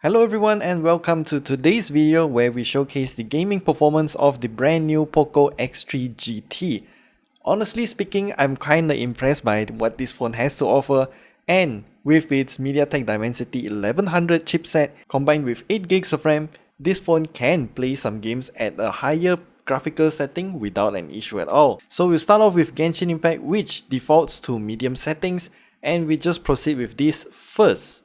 Hello everyone and welcome to today's video where we showcase the gaming performance of the brand new POCO X3 GT. Honestly speaking, I'm kinda impressed by what this phone has to offer, and with its MediaTek Dimensity 1100 chipset combined with 8GB of RAM, this phone can play some games at a higher graphical setting without an issue at all. So we'll start off with Ganshin Impact, which defaults to medium settings, and we just proceed with this first.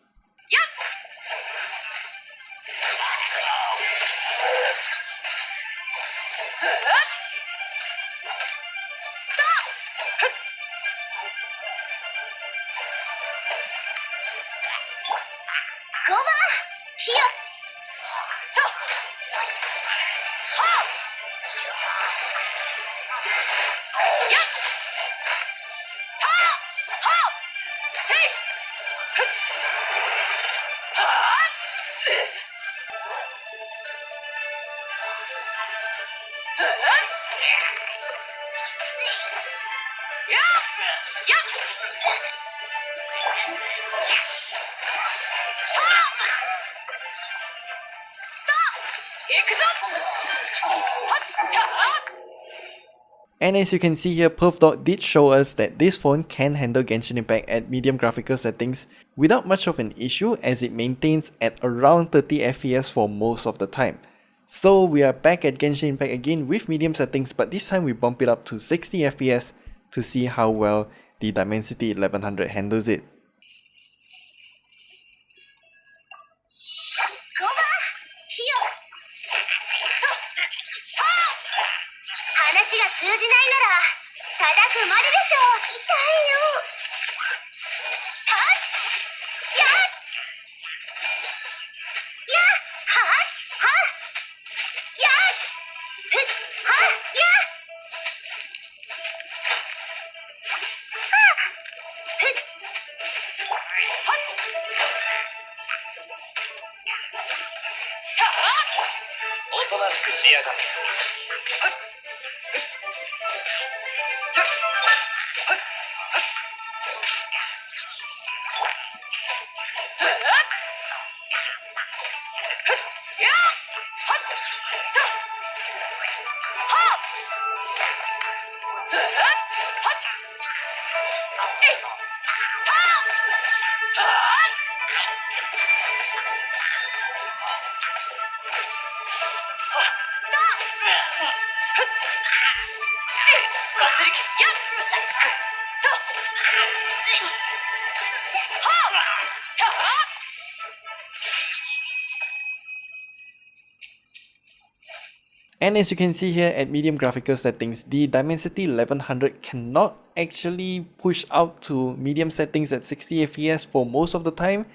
And as you can see here, PerfDog did show us that this phone can handle Genshin Impact at medium graphical settings without much of an issue, as it maintains at around 30 FPS for most of the time. So we are back at Genshin Impact again with medium settings, but this time we bump it up to 60 FPS to see how well the Dimensity 1100 handles it. And as you can see here at medium graphical settings, the Dimensity 1100 cannot actually push out to medium settings at 60 FPS for most of the time,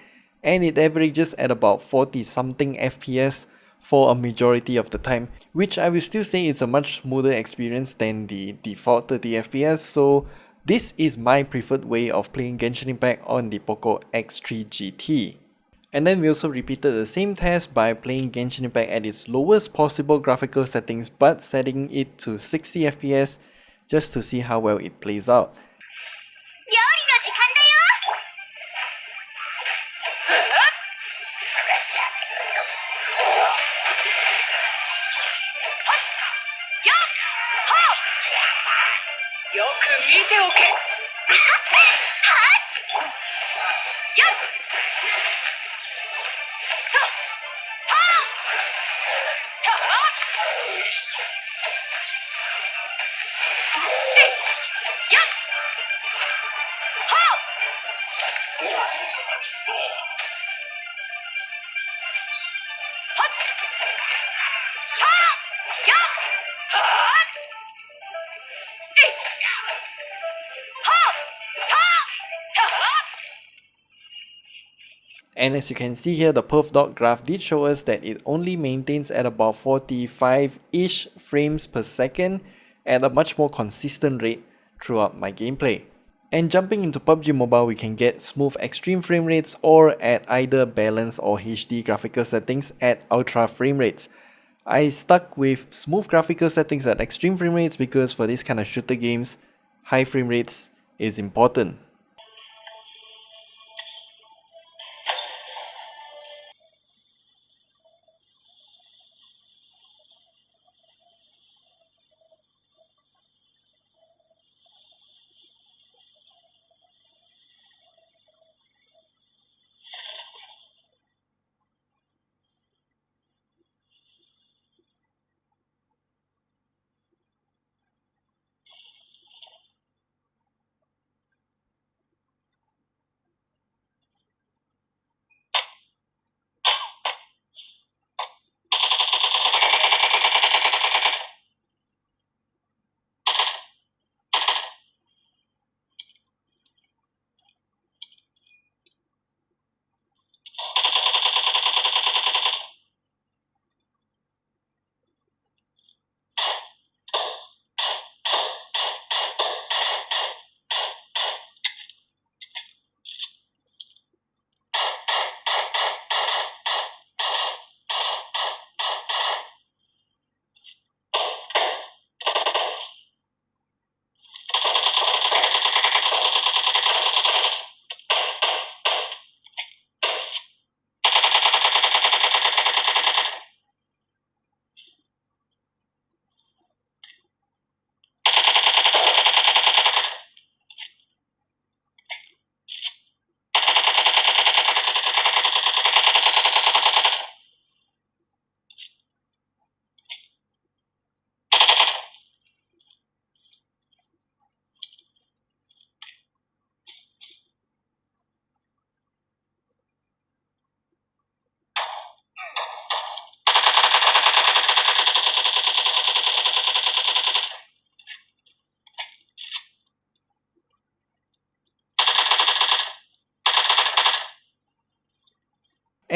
and it averages at about 40 something FPS for a majority of the time, which I will still say is a much smoother experience than the default 30 FPS, so this is my preferred way of playing Genshin Impact on the POCO X3 GT. And then we also repeated the same test by playing Genshin Impact at its lowest possible graphical settings but setting it to 60 FPS just to see how well it plays out. And as you can see here, the PerfDog graph did show us that it only maintains at about 45-ish frames per second at a much more consistent rate throughout my gameplay. And jumping into PUBG Mobile, we can get smooth extreme frame rates or at either balanced or HD graphical settings at ultra frame rates. I stuck with smooth graphical settings at extreme frame rates because for this kind of shooter games, high frame rates is important.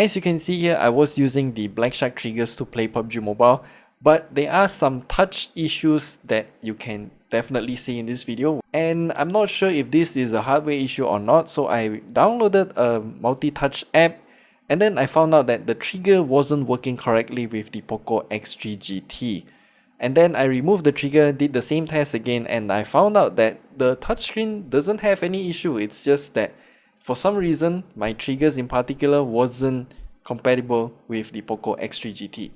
As you can see here, I was using the Black Shark triggers to play PUBG Mobile, but there are some touch issues that you can definitely see in this video, and I'm not sure if this is a hardware issue or not, so I downloaded a multi-touch app, and then I found out that the trigger wasn't working correctly with the POCO X3 GT. And then I removed the trigger, did the same test again, and I found out that the touchscreen doesn't have any issue. It's just that for some reason, my triggers in particular wasn't compatible with the POCO X3 GT.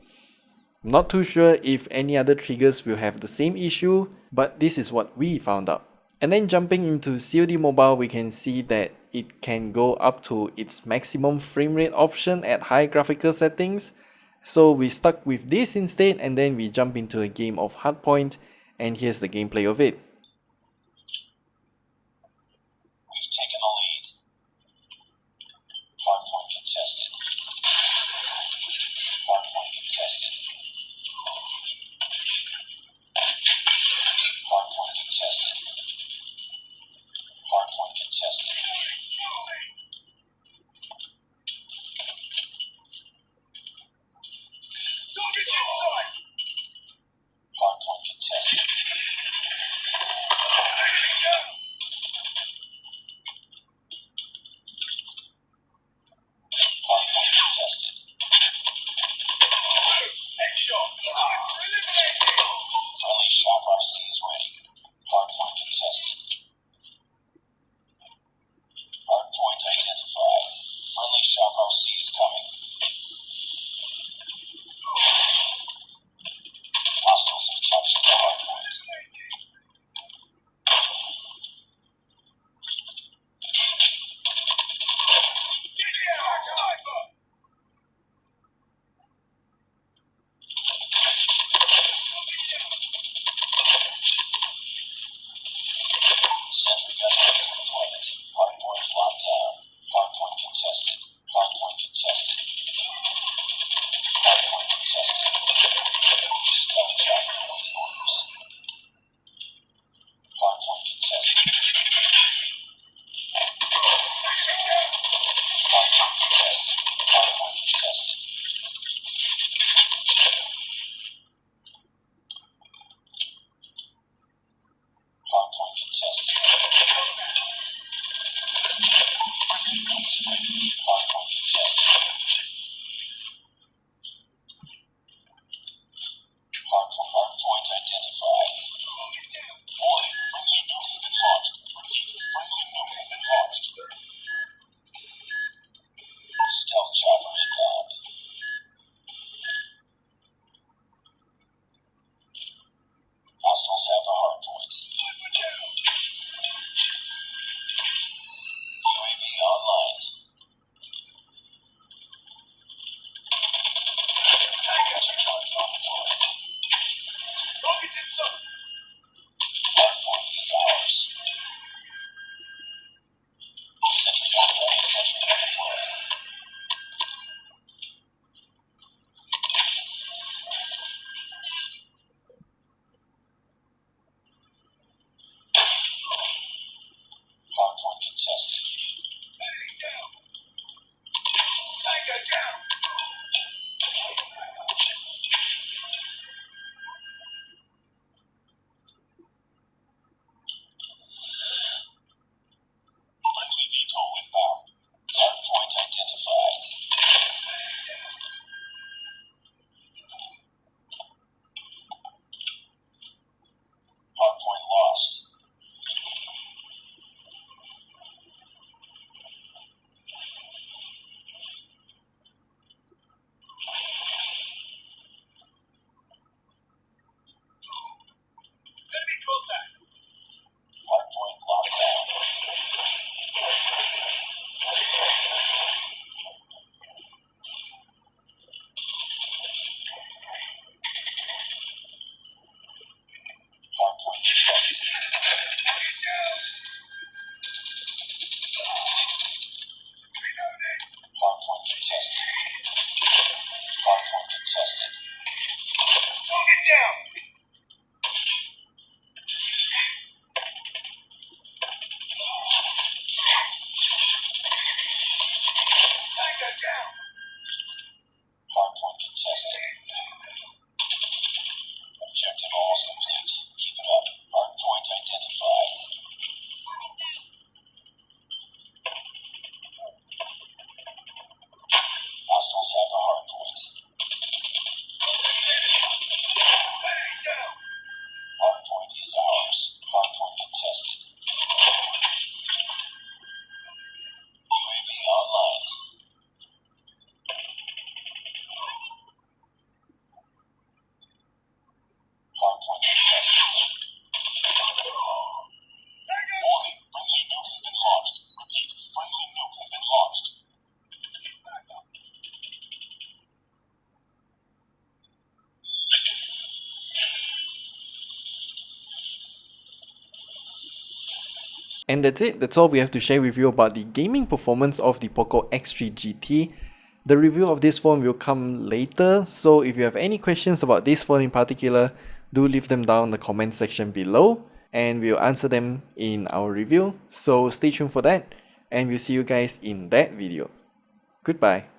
I'm not too sure if any other triggers will have the same issue, but this is what we found out. And then jumping into COD Mobile, we can see that it can go up to its maximum frame rate option at high graphical settings. So we stuck with this instead, and then we jump into a game of Hardpoint, and here's the gameplay of it. We've taken the lead. Hardpoint contested. Hardpoint contested. Hardpoint contested. Hardpoint contested. Hardpoint contested. Hardpoint contested. Friendly shock RC is ready. Hardpoint contested. Hardpoint identified. Friendly shock RC is coming. Hostiles have captured the hardpoint. Sentry gun ready for deployment. Hardpoint locked down. Hardpoint contested. Hardpoint contested. Hardpoint contested. Stealth chopper holding orders. Hardpoint contested. Hardpoint contested. Hardpoint contested. Hardpoint contested. Hardpoint contested. Hardpoint identified. Warning, friendly nuke has been launched. Repeat, friendly nuke has been launched. Stealth chopper inbound. Hostiles have the hardpoint. UAV online. Recon drone deployed. Hardpoint is ours. Sentry gun ready. Sentry gun deployed. Hardpoint contested. Friendly VTOL inbound. Hardpoint identified. Hardpoint lost. Hardpoint locked down. Hardpoint contested. Hardpoint contested. Hardpoint contested. And that's it. That's all we have to share with you about the gaming performance of the POCO X3 GT. The review of this phone will come later, so if you have any questions about this phone in particular, do leave them down in the comment section below, and we'll answer them in our review. So stay tuned for that, and we'll see you guys in that video. Goodbye.